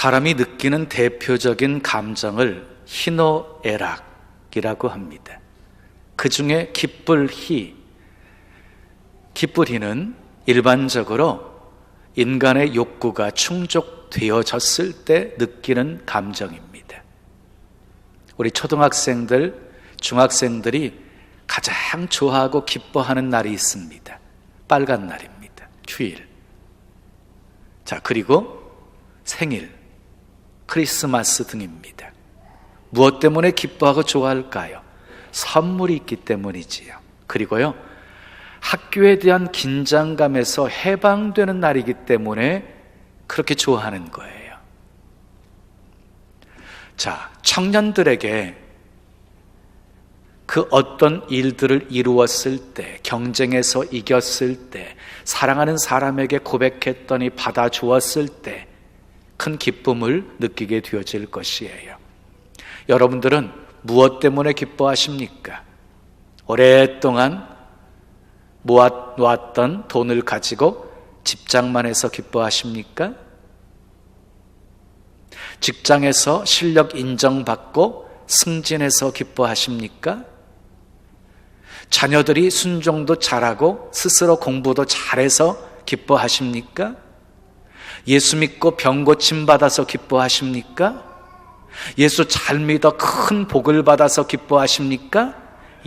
사람이 느끼는 대표적인 감정을 희노애락이라고 합니다. 그 중에 기쁠희, 기쁠희는 일반적으로 인간의 욕구가 충족되어졌을 때 느끼는 감정입니다. 우리 초등학생들, 중학생들이 가장 좋아하고 기뻐하는 날이 있습니다. 빨간 날입니다. 휴일. 자, 그리고 생일, 크리스마스 등입니다. 무엇 때문에 기뻐하고 좋아할까요? 선물이 있기 때문이지요. 그리고요, 학교에 대한 긴장감에서 해방되는 날이기 때문에 그렇게 좋아하는 거예요. 자, 청년들에게 그 어떤 일들을 이루었을 때, 경쟁에서 이겼을 때, 사랑하는 사람에게 고백했더니 받아주었을 때 큰 기쁨을 느끼게 되어질 것이에요. 여러분들은 무엇 때문에 기뻐하십니까? 오랫동안 모아놓았던 돈을 가지고 집장만 해서 기뻐하십니까? 직장에서 실력 인정받고 승진해서 기뻐하십니까? 자녀들이 순종도 잘하고 스스로 공부도 잘해서 기뻐하십니까? 예수 믿고 병 고침 받아서 기뻐하십니까? 예수 잘 믿어 큰 복을 받아서 기뻐하십니까?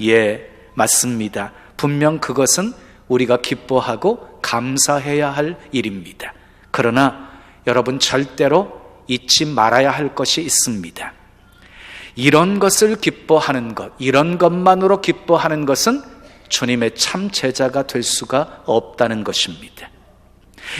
예, 맞습니다. 분명 그것은 우리가 기뻐하고 감사해야 할 일입니다. 그러나 여러분, 절대로 잊지 말아야 할 것이 있습니다. 이런 것을 기뻐하는 것, 이런 것만으로 기뻐하는 것은 주님의 참 제자가 될 수가 없다는 것입니다.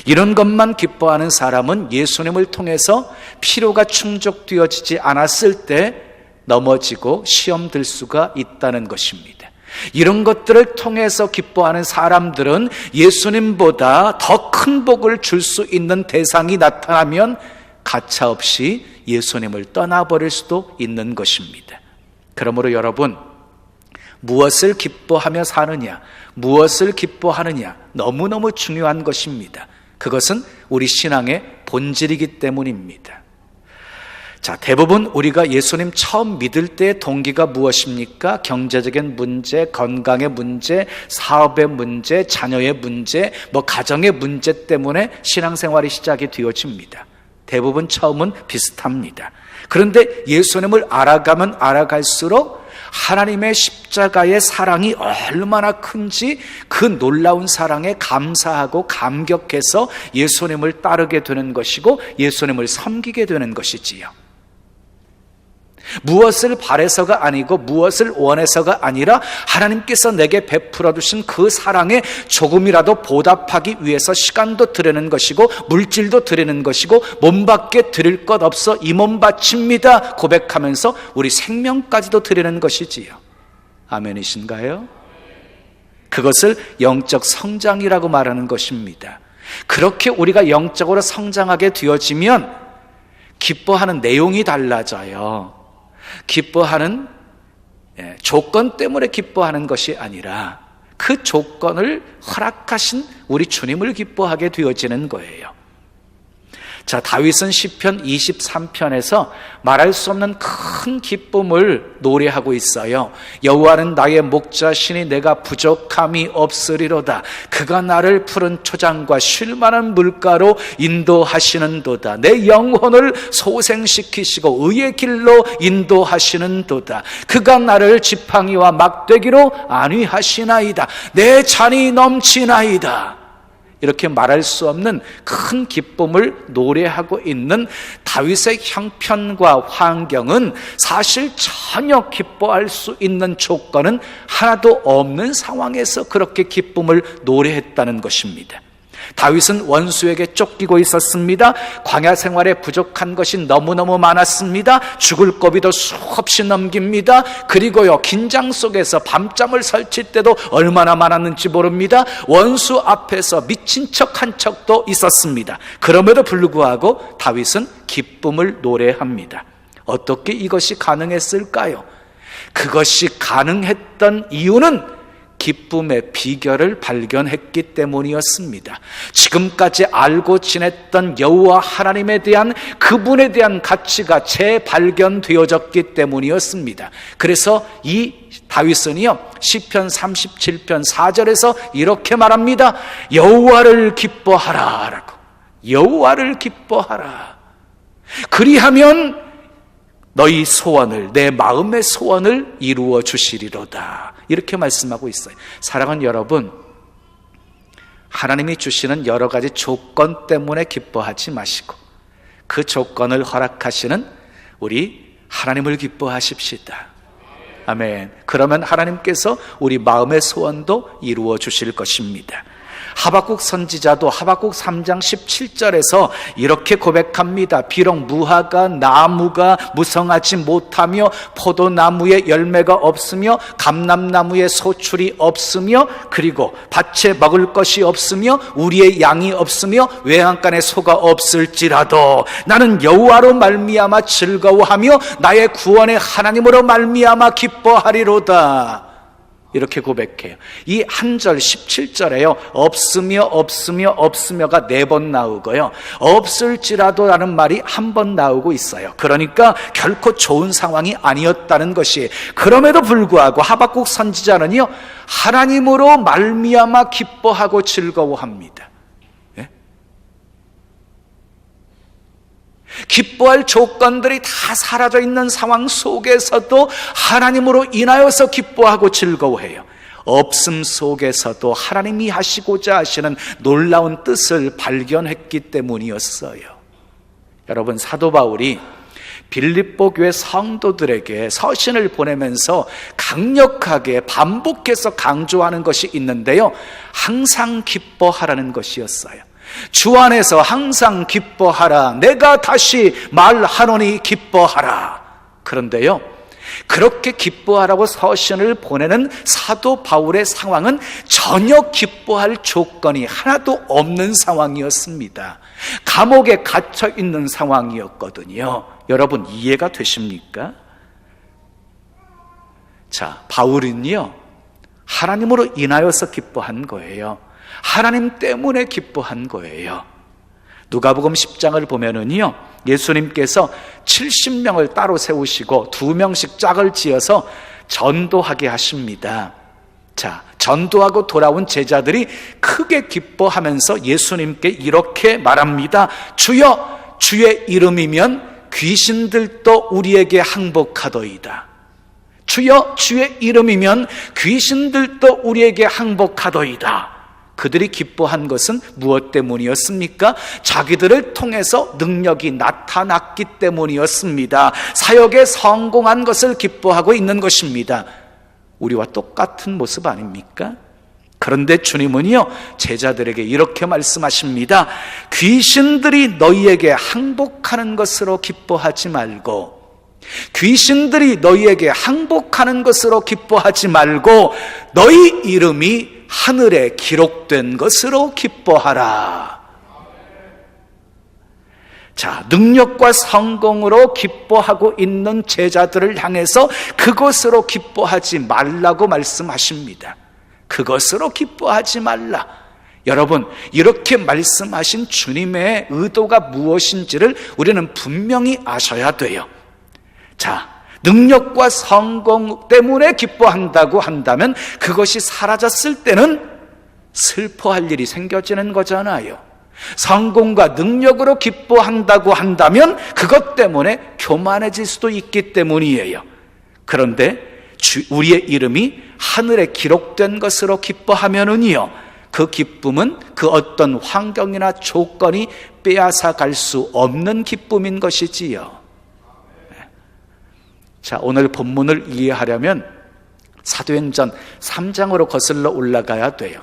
이런 것만 기뻐하는 사람은 예수님을 통해서 필요가 충족되어지지 않았을 때 넘어지고 시험 들 수가 있다는 것입니다. 이런 것들을 통해서 기뻐하는 사람들은 예수님보다 더 큰 복을 줄 수 있는 대상이 나타나면 가차없이 예수님을 떠나버릴 수도 있는 것입니다. 그러므로 여러분, 무엇을 기뻐하며 사느냐, 무엇을 기뻐하느냐 너무너무 중요한 것입니다. 그것은 우리 신앙의 본질이기 때문입니다. 자, 대부분 우리가 예수님 처음 믿을 때의 동기가 무엇입니까? 경제적인 문제, 건강의 문제, 사업의 문제, 자녀의 문제, 가정의 문제 때문에 신앙생활이 시작이 되어집니다. 대부분 처음은 비슷합니다. 그런데 예수님을 알아가면 알아갈수록 하나님의 십자가의 사랑이 얼마나 큰지 그 놀라운 사랑에 감사하고 감격해서 예수님을 따르게 되는 것이고 예수님을 섬기게 되는 것이지요. 무엇을 바래서가 아니고 무엇을 원해서가 아니라 하나님께서 내게 베풀어 주신 그 사랑에 조금이라도 보답하기 위해서 시간도 드리는 것이고 물질도 드리는 것이고 몸밖에 드릴 것 없어 이 몸 바칩니다 고백하면서 우리 생명까지도 드리는 것이지요. 아멘이신가요? 그것을 영적 성장이라고 말하는 것입니다. 그렇게 우리가 영적으로 성장하게 되어지면 기뻐하는 내용이 달라져요. 기뻐하는 조건 때문에 기뻐하는 것이 아니라 그 조건을 허락하신 우리 주님을 기뻐하게 되어지는 거예요. 자, 다윗은 시편 23편에서 말할 수 없는 큰 기쁨을 노래하고 있어요. 여호와는 나의 목자시니 내가 부족함이 없으리로다. 그가 나를 푸른 초장과 쉴만한 물가로 인도하시는도다. 내 영혼을 소생시키시고 의의 길로 인도하시는도다. 그가 나를 지팡이와 막대기로 안위하시나이다. 내 잔이 넘치나이다. 이렇게 말할 수 없는 큰 기쁨을 노래하고 있는 다윗의 형편과 환경은 사실 전혀 기뻐할 수 있는 조건은 하나도 없는 상황에서 그렇게 기쁨을 노래했다는 것입니다. 다윗은 원수에게 쫓기고 있었습니다. 광야 생활에 부족한 것이 너무너무 많았습니다. 죽을 고비도 수없이 넘깁니다. 그리고요, 긴장 속에서 밤잠을 설칠 때도 얼마나 많았는지 모릅니다. 원수 앞에서 미친 척 한 척도 있었습니다. 그럼에도 불구하고 다윗은 기쁨을 노래합니다. 어떻게 이것이 가능했을까요? 그것이 가능했던 이유는 기쁨의 비결을 발견했기 때문이었습니다. 지금까지 알고 지냈던 여호와 하나님에 대한 그분에 대한 가치가 재발견되어졌기 때문이었습니다. 그래서 이 다윗은요 시편 37편 4절에서 이렇게 말합니다. 여호와를 기뻐하라 라고. 여호와를 기뻐하라. 그리하면 너희 소원을, 내 마음의 소원을 이루어 주시리로다. 이렇게 말씀하고 있어요. 사랑하는 여러분, 하나님이 주시는 여러 가지 조건 때문에 기뻐하지 마시고 그 조건을 허락하시는 우리 하나님을 기뻐하십시다. 아멘. 그러면 하나님께서 우리 마음의 소원도 이루어 주실 것입니다. 하박국 선지자도 하박국 3장 17절에서 이렇게 고백합니다. 비록 무화과 나무가 무성하지 못하며 포도나무에 열매가 없으며 감람나무에 소출이 없으며 그리고 밭에 먹을 것이 없으며 우리의 양이 없으며 외양간에 소가 없을지라도 나는 여호와로 말미암아 즐거워하며 나의 구원의 하나님으로 말미암아 기뻐하리로다. 이렇게 고백해요. 이 한 절 17절에요. 없으며 없으며 없으며가 4번 나오고요. 없을지라도 라는 말이 한 번 나오고 있어요. 그러니까 결코 좋은 상황이 아니었다는 것이. 그럼에도 불구하고 하박국 선지자는요 하나님으로 말미암아 기뻐하고 즐거워합니다. 예? 기뻐할 조건들이 다 사라져 있는 상황 속에서도 하나님으로 인하여서 기뻐하고 즐거워해요. 없음 속에서도 하나님이 하시고자 하시는 놀라운 뜻을 발견했기 때문이었어요. 여러분, 사도 바울이 빌립보 교회 성도들에게 서신을 보내면서 강력하게 반복해서 강조하는 것이 있는데요, 항상 기뻐하라는 것이었어요. 주 안에서 항상 기뻐하라. 내가 다시 말하노니 기뻐하라. 그런데요, 그렇게 기뻐하라고 서신을 보내는 사도 바울의 상황은 전혀 기뻐할 조건이 하나도 없는 상황이었습니다. 감옥에 갇혀 있는 상황이었거든요. 여러분, 이해가 되십니까? 자, 바울은요 하나님으로 인하여서 기뻐한 거예요. 하나님 때문에 기뻐한 거예요. 누가복음 10장을 보면은요 예수님께서 70명을 따로 세우시고 2명씩 짝을 지어서 전도하게 하십니다. 자, 전도하고 돌아온 제자들이 크게 기뻐하면서 예수님께 이렇게 말합니다. 주여, 주의 이름이면 귀신들도 우리에게 항복하더이다. 주여, 주의 이름이면 귀신들도 우리에게 항복하더이다. 그들이 기뻐한 것은 무엇 때문이었습니까? 자기들을 통해서 능력이 나타났기 때문이었습니다. 사역에 성공한 것을 기뻐하고 있는 것입니다. 우리와 똑같은 모습 아닙니까? 그런데 주님은요 제자들에게 이렇게 말씀하십니다. 귀신들이 너희에게 항복하는 것으로 기뻐하지 말고, 귀신들이 너희에게 항복하는 것으로 기뻐하지 말고 너희 이름이 하늘에 기록된 것으로 기뻐하라. 자, 능력과 성공으로 기뻐하고 있는 제자들을 향해서 그것으로 기뻐하지 말라고 말씀하십니다. 그것으로 기뻐하지 말라. 여러분, 이렇게 말씀하신 주님의 의도가 무엇인지를 우리는 분명히 아셔야 돼요. 자, 능력과 성공 때문에 기뻐한다고 한다면 그것이 사라졌을 때는 슬퍼할 일이 생겨지는 거잖아요. 성공과 능력으로 기뻐한다고 한다면 그것 때문에 교만해질 수도 있기 때문이에요. 그런데 우리의 이름이 하늘에 기록된 것으로 기뻐하면은요 그 기쁨은 그 어떤 환경이나 조건이 빼앗아 갈 수 없는 기쁨인 것이지요. 자, 오늘 본문을 이해하려면 사도행전 3장으로 거슬러 올라가야 돼요.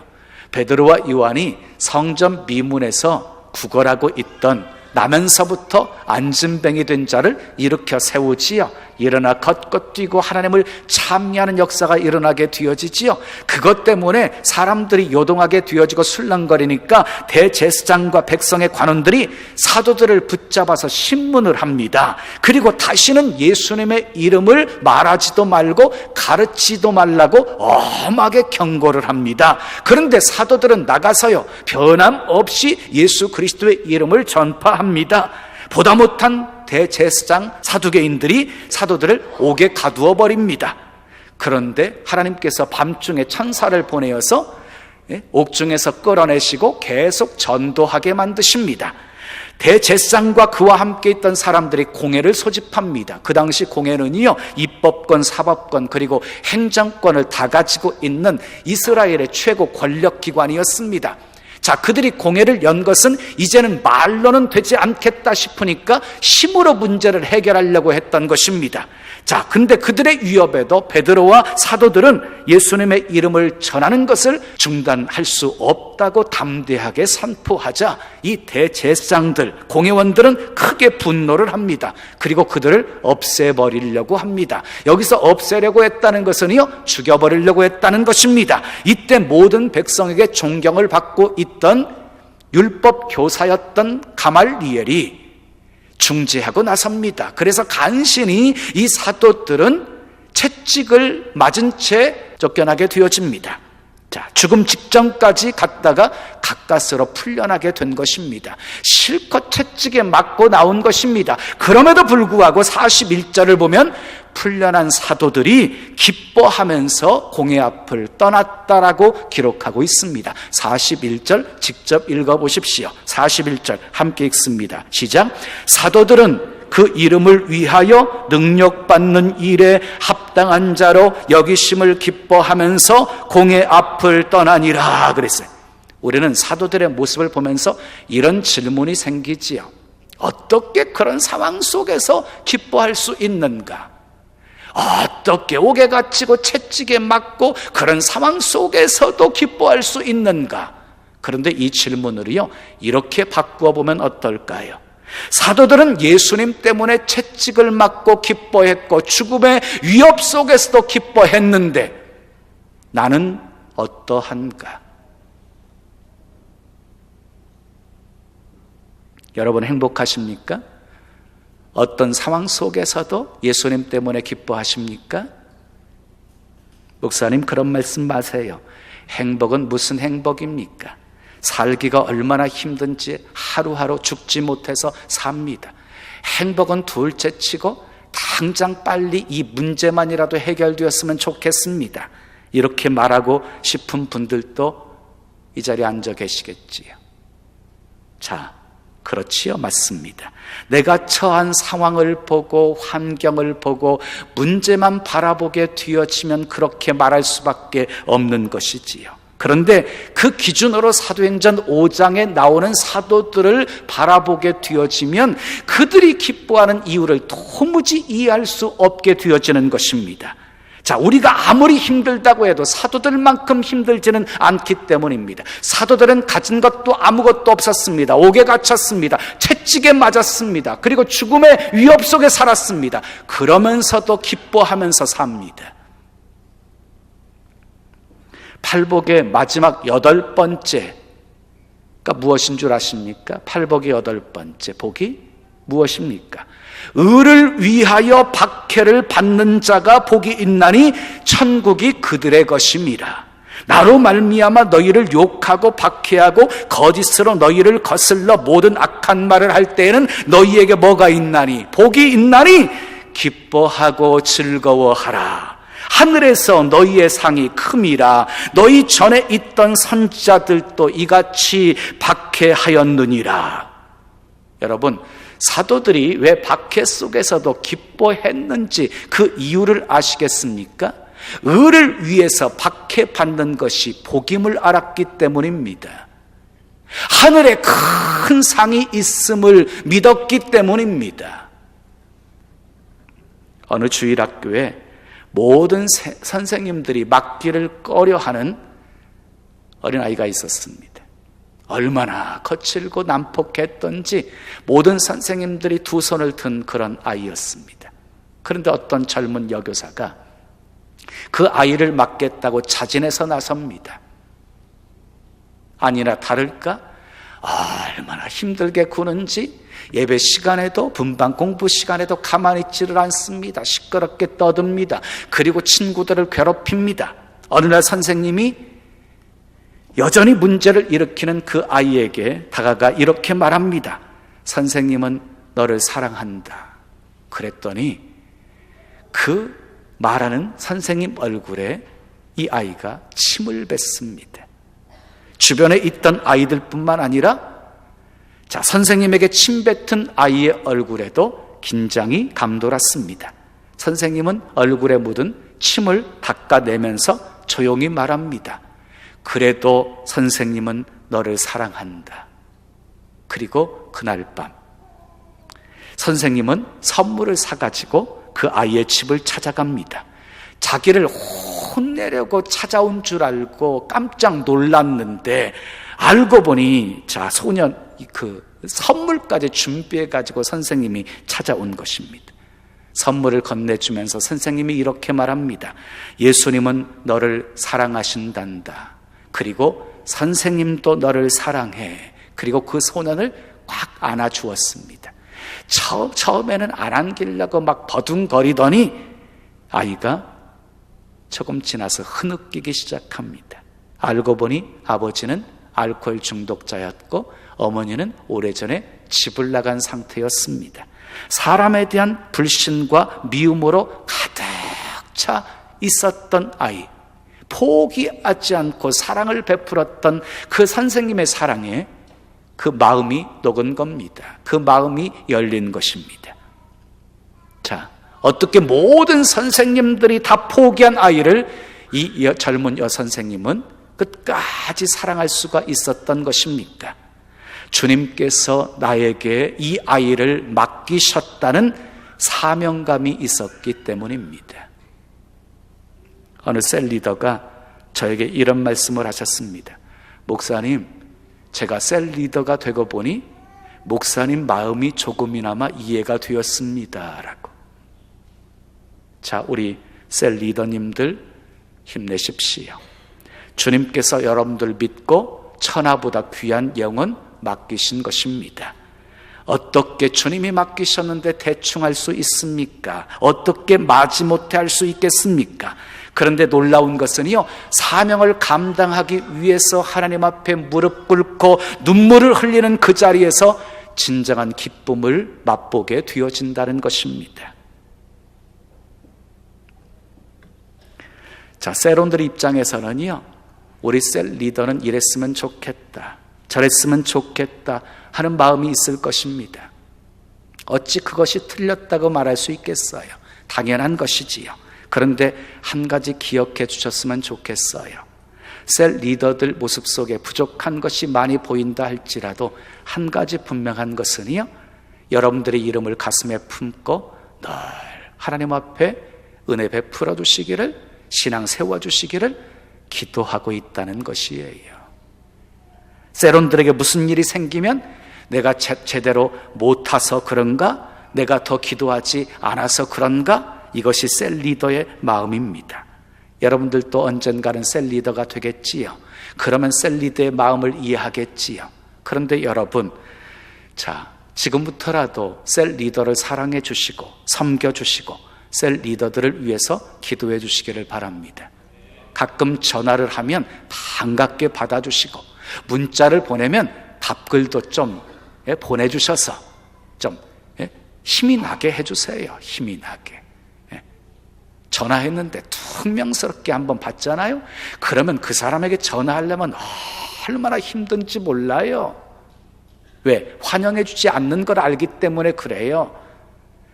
베드로와 요한이 성전 미문에서 구걸하고 있던 나면서부터 안진뱅이 된 자를 일으켜 세우지요. 일어나 걷고 뛰고 하나님을 찬미하는 역사가 일어나게 되어지지요. 그것 때문에 사람들이 요동하게 되어지고 술렁거리니까 대제사장과 백성의 관원들이 사도들을 붙잡아서 신문을 합니다. 그리고 다시는 예수님의 이름을 말하지도 말고 가르치지도 말라고 엄하게 경고를 합니다. 그런데 사도들은 나가서요, 변함없이 예수 그리스도의 이름을 전파합니다. 보다 못한 대제사장 사두개인들이 사도들을 옥에 가두어 버립니다. 그런데 하나님께서 밤중에 천사를 보내어서 옥중에서 끌어내시고 계속 전도하게 만드십니다. 대제사장과 그와 함께 있던 사람들이 공회를 소집합니다. 그 당시 공회는요, 입법권, 사법권, 그리고 행정권을 다 가지고 있는 이스라엘의 최고 권력기관이었습니다. 자, 그들이 공회를 연 것은 이제는 말로는 되지 않겠다 싶으니까 힘으로 문제를 해결하려고 했던 것입니다. 자, 근데 그들의 위협에도 베드로와 사도들은 예수님의 이름을 전하는 것을 중단할 수 없다고 담대하게 선포하자 이 대제사장들, 공회원들은 크게 분노를 합니다. 그리고 그들을 없애버리려고 합니다. 여기서 없애려고 했다는 것은요, 죽여버리려고 했다는 것입니다. 이때 모든 백성에게 존경을 받고 있던 율법 교사였던 가말리엘이 중재하고 나섭니다. 그래서 간신히 이 사도들은 채찍을 맞은 채 쫓겨나게 되어집니다. 자, 죽음 직전까지 갔다가 가까스로 풀려나게 된 것입니다. 실컷 채찍에 맞고 나온 것입니다. 그럼에도 불구하고 41절을 보면 풀려난 사도들이 기뻐하면서 공회 앞을 떠났다라고 기록하고 있습니다. 41절 직접 읽어보십시오. 41절 함께 읽습니다. 시작. 사도들은 그 이름을 위하여 능력받는 일에 합당한 자로 여기심을 기뻐하면서 공회 앞을 떠나니라 그랬어요. 우리는 사도들의 모습을 보면서 이런 질문이 생기지요. 어떻게 그런 상황 속에서 기뻐할 수 있는가? 어떻게 옥에 갇히고 채찍에 맞고 그런 상황 속에서도 기뻐할 수 있는가? 그런데 이 질문을요, 이렇게 바꾸어 보면 어떨까요? 사도들은 예수님 때문에 채찍을 맞고 기뻐했고 죽음의 위협 속에서도 기뻐했는데 나는 어떠한가? 여러분 행복하십니까? 어떤 상황 속에서도 예수님 때문에 기뻐하십니까? 목사님 그런 말씀 마세요. 행복은 무슨 행복입니까? 살기가 얼마나 힘든지 하루하루 죽지 못해서 삽니다. 행복은 둘째치고 당장 빨리 이 문제만이라도 해결되었으면 좋겠습니다. 이렇게 말하고 싶은 분들도 이 자리에 앉아 계시겠지요. 자, 그렇지요. 맞습니다. 내가 처한 상황을 보고 환경을 보고 문제만 바라보게 되어지면 그렇게 말할 수밖에 없는 것이지요. 그런데 그 기준으로 사도행전 5장에 나오는 사도들을 바라보게 되어지면 그들이 기뻐하는 이유를 도무지 이해할 수 없게 되어지는 것입니다. 자, 우리가 아무리 힘들다고 해도 사도들만큼 힘들지는 않기 때문입니다. 사도들은 가진 것도 아무것도 없었습니다. 옥에 갇혔습니다. 채찍에 맞았습니다. 그리고 죽음의 위협 속에 살았습니다. 그러면서도 기뻐하면서 삽니다. 팔복의 마지막 8번째가 무엇인 줄 아십니까? 팔복의 8번째 복이 무엇입니까? 의를 위하여 박해를 받는 자가 복이 있나니 천국이 그들의 것임이라. 나로 말미암아 너희를 욕하고 박해하고 거짓으로 너희를 거슬러 모든 악한 말을 할 때에는 너희에게 뭐가 있나니? 복이 있나니 기뻐하고 즐거워하라. 하늘에서 너희의 상이 큼이라. 너희 전에 있던 선지자들도 이같이 박해하였느니라. 여러분, 사도들이 왜 박해 속에서도 기뻐했는지 그 이유를 아시겠습니까? 의를 위해서 박해받는 것이 복임을 알았기 때문입니다. 하늘에 큰 상이 있음을 믿었기 때문입니다. 어느 주일학교에 모든 선생님들이 맡기를 꺼려하는 어린아이가 있었습니다. 얼마나 거칠고 난폭했던지 모든 선생님들이 두 손을 든 그런 아이였습니다. 그런데 어떤 젊은 여교사가 그 아이를 맡겠다고 자진해서 나섭니다. 아니나 다를까 얼마나 힘들게 구는지 예배 시간에도 분방 공부 시간에도 가만히 있지를 않습니다. 시끄럽게 떠듭니다. 그리고 친구들을 괴롭힙니다. 어느 날 선생님이 여전히 문제를 일으키는 그 아이에게 다가가 이렇게 말합니다. 선생님은 너를 사랑한다. 그랬더니 그 말하는 선생님 얼굴에 이 아이가 침을 뱉습니다. 주변에 있던 아이들뿐만 아니라 선생님에게 침 뱉은 아이의 얼굴에도 긴장이 감돌았습니다. 선생님은 얼굴에 묻은 침을 닦아내면서 조용히 말합니다. 그래도 선생님은 너를 사랑한다. 그리고 그날 밤 선생님은 선물을 사가지고 그 아이의 집을 찾아갑니다. 자기를 혼내려고 찾아온 줄 알고 깜짝 놀랐는데 알고 보니 소년 그 선물까지 준비해가지고 선생님이 찾아온 것입니다. 선물을 건네주면서 선생님이 이렇게 말합니다. 예수님은 너를 사랑하신단다. 그리고 선생님도 너를 사랑해. 그리고 그 소년을 꽉 안아주었습니다. 처음에는 안 안기려고 막 버둥거리더니 아이가 조금 지나서 흐느끼기 시작합니다. 알고 보니 아버지는 알코올 중독자였고 어머니는 오래전에 집을 나간 상태였습니다. 사람에 대한 불신과 미움으로 가득 차 있었던 아이, 포기하지 않고 사랑을 베풀었던 그 선생님의 사랑에 그 마음이 녹은 겁니다. 그 마음이 열린 것입니다. 어떻게 모든 선생님들이 다 포기한 아이를 이 젊은 여선생님은 끝까지 사랑할 수가 있었던 것입니까? 주님께서 나에게 이 아이를 맡기셨다는 사명감이 있었기 때문입니다. 어느 셀 리더가 저에게 이런 말씀을 하셨습니다. 목사님, 제가 셀 리더가 되고 보니 목사님 마음이 조금이나마 이해가 되었습니다. 라고. 우리 셀 리더님들 힘내십시오. 주님께서 여러분들 믿고 천하보다 귀한 영혼 맡기신 것입니다. 어떻게 주님이 맡기셨는데 대충 할 수 있습니까? 어떻게 마지못해 할 수 있겠습니까? 그런데 놀라운 것은요, 사명을 감당하기 위해서 하나님 앞에 무릎 꿇고 눈물을 흘리는 그 자리에서 진정한 기쁨을 맛보게 되어진다는 것입니다. 셀원들 입장에서는요, 우리 셀 리더는 이랬으면 좋겠다, 저랬으면 좋겠다 하는 마음이 있을 것입니다. 어찌 그것이 틀렸다고 말할 수 있겠어요? 당연한 것이지요. 그런데 한 가지 기억해 주셨으면 좋겠어요. 셀 리더들 모습 속에 부족한 것이 많이 보인다 할지라도 한 가지 분명한 것은요, 여러분들의 이름을 가슴에 품고 늘 하나님 앞에 은혜 베풀어 주시기를, 신앙 세워주시기를 기도하고 있다는 것이에요. 셀원들에게 무슨 일이 생기면 내가 제대로 못 타서 그런가? 내가 더 기도하지 않아서 그런가? 이것이 셀 리더의 마음입니다. 여러분들도 언젠가는 셀 리더가 되겠지요. 그러면 셀 리더의 마음을 이해하겠지요. 그런데 여러분, 지금부터라도 셀 리더를 사랑해 주시고 섬겨 주시고 셀 리더들을 위해서 기도해 주시기를 바랍니다. 가끔 전화를 하면 반갑게 받아주시고 문자를 보내면 답글도 좀 보내주셔서 좀 힘이 나게 해주세요. 힘이 나게. 전화했는데 퉁명스럽게 한번 받잖아요. 그러면 그 사람에게 전화하려면 얼마나 힘든지 몰라요. 왜? 환영해 주지 않는 걸 알기 때문에 그래요.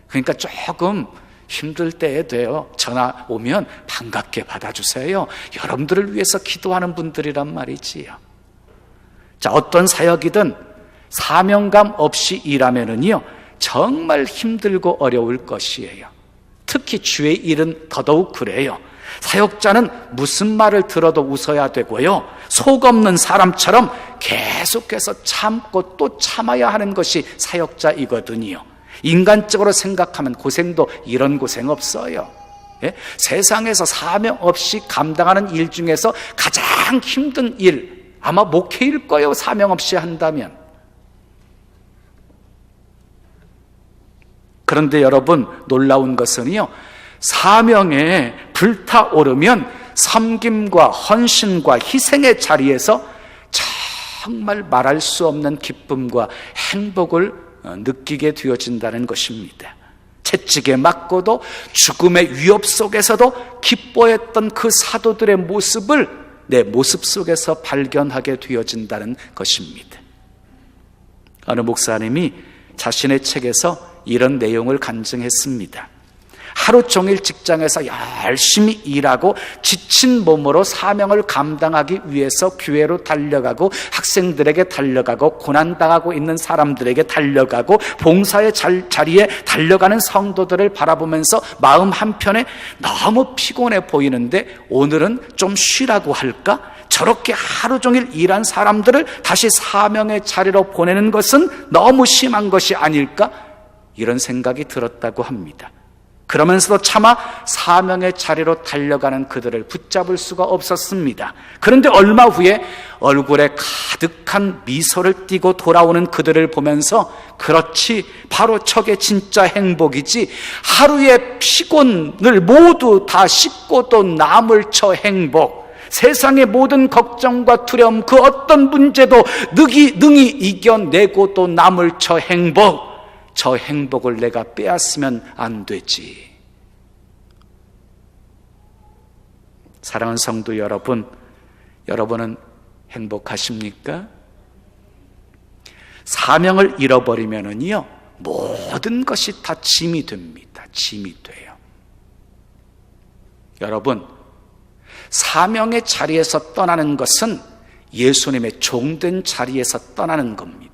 그러니까 조금 힘들 때에 돼요. 전화 오면 반갑게 받아주세요. 여러분들을 위해서 기도하는 분들이란 말이지요. 어떤 사역이든 사명감 없이 일하면은요, 정말 힘들고 어려울 것이에요. 특히 주의 일은 더더욱 그래요. 사역자는 무슨 말을 들어도 웃어야 되고요, 속 없는 사람처럼 계속해서 참고 또 참아야 하는 것이 사역자이거든요. 인간적으로 생각하면 고생도 이런 고생 없어요. 예? 세상에서 사명 없이 감당하는 일 중에서 가장 힘든 일, 아마 목회일 거예요. 사명 없이 한다면. 그런데 여러분, 놀라운 것은요, 사명에 불타오르면 섬김과 헌신과 희생의 자리에서 정말 말할 수 없는 기쁨과 행복을 느끼게 되어진다는 것입니다. 채찍에 맞고도 죽음의 위협 속에서도 기뻐했던 그 사도들의 모습을 내 모습 속에서 발견하게 되어진다는 것입니다. 어느 목사님이 자신의 책에서 이런 내용을 간증했습니다. 하루 종일 직장에서 열심히 일하고 지친 몸으로 사명을 감당하기 위해서 교회로 달려가고 학생들에게 달려가고 고난당하고 있는 사람들에게 달려가고 봉사의 자리에 달려가는 성도들을 바라보면서 마음 한편에 너무 피곤해 보이는데 오늘은 좀 쉬라고 할까? 저렇게 하루 종일 일한 사람들을 다시 사명의 자리로 보내는 것은 너무 심한 것이 아닐까? 이런 생각이 들었다고 합니다. 그러면서도 차마 사명의 자리로 달려가는 그들을 붙잡을 수가 없었습니다. 그런데 얼마 후에 얼굴에 가득한 미소를 띠고 돌아오는 그들을 보면서 그렇지, 바로 저게 진짜 행복이지, 하루의 피곤을 모두 다 씻고 또 남을 쳐 행복, 세상의 모든 걱정과 두려움, 그 어떤 문제도 능히 이겨내고 또 남을 쳐 행복, 저 행복을 내가 빼앗으면 안 되지. 사랑하는 성도 여러분, 여러분은 행복하십니까? 사명을 잃어버리면은요, 모든 것이 다 짐이 됩니다. 짐이 돼요. 여러분, 사명의 자리에서 떠나는 것은 예수님의 종된 자리에서 떠나는 겁니다.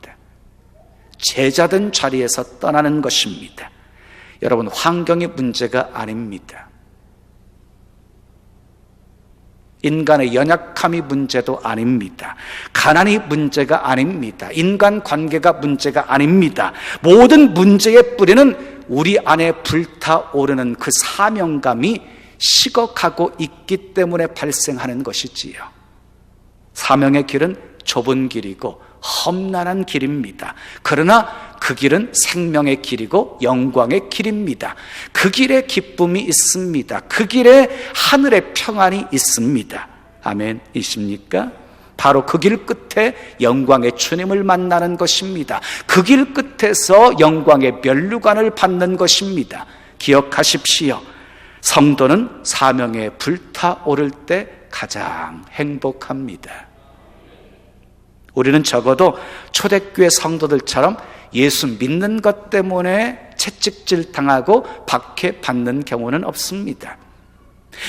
제자된 자리에서 떠나는 것입니다. 여러분, 환경이 문제가 아닙니다. 인간의 연약함이 문제도 아닙니다. 가난이 문제가 아닙니다. 인간관계가 문제가 아닙니다. 모든 문제의 뿌리는 우리 안에 불타오르는 그 사명감이 식어가고 있기 때문에 발생하는 것이지요. 사명의 길은 좁은 길이고 험난한 길입니다. 그러나 그 길은 생명의 길이고 영광의 길입니다. 그 길에 기쁨이 있습니다. 그 길에 하늘의 평안이 있습니다. 아멘이십니까? 바로 그 길 끝에 영광의 주님을 만나는 것입니다. 그 길 끝에서 영광의 면류관을 받는 것입니다. 기억하십시오. 성도는 사명에 불타오를 때 가장 행복합니다. 우리는 적어도 초대교회 성도들처럼 예수 믿는 것 때문에 채찍질 당하고 박해받는 경우는 없습니다.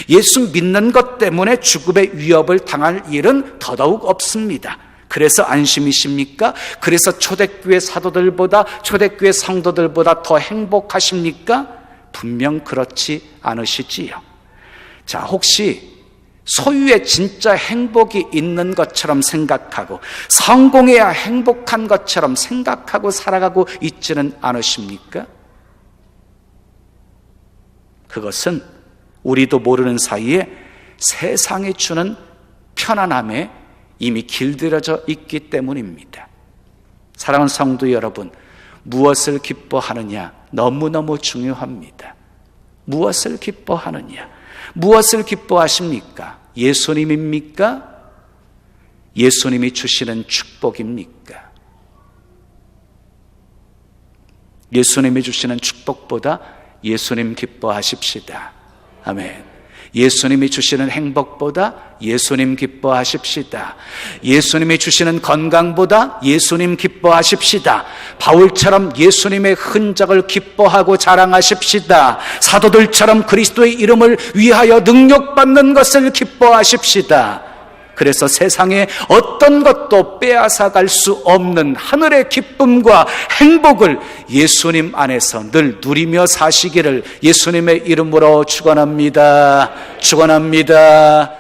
예수 믿는 것 때문에 죽음의 위협을 당할 일은 더더욱 없습니다. 그래서 안심이십니까? 그래서 초대교회 사도들보다, 초대교회 성도들보다 더 행복하십니까? 분명 그렇지 않으시지요. 자, 혹시 소유의 진짜 행복이 있는 것처럼 생각하고 성공해야 행복한 것처럼 생각하고 살아가고 있지는 않으십니까? 그것은 우리도 모르는 사이에 세상이 주는 편안함에 이미 길들여져 있기 때문입니다. 사랑하는 성도 여러분, 무엇을 기뻐하느냐 너무너무 중요합니다. 무엇을 기뻐하느냐, 무엇을 기뻐하십니까? 예수님입니까? 예수님이 주시는 축복입니까? 예수님이 주시는 축복보다 예수님 기뻐하십시다. 아멘. 예수님이 주시는 행복보다 예수님 기뻐하십시다. 예수님이 주시는 건강보다 예수님 기뻐하십시다. 바울처럼 예수님의 흔적을 기뻐하고 자랑하십시다. 사도들처럼 그리스도의 이름을 위하여 능력받는 것을 기뻐하십시다. 그래서 세상에 어떤 것도 빼앗아갈 수 없는 하늘의 기쁨과 행복을 예수님 안에서 늘 누리며 사시기를 예수님의 이름으로 축원합니다. 축원합니다.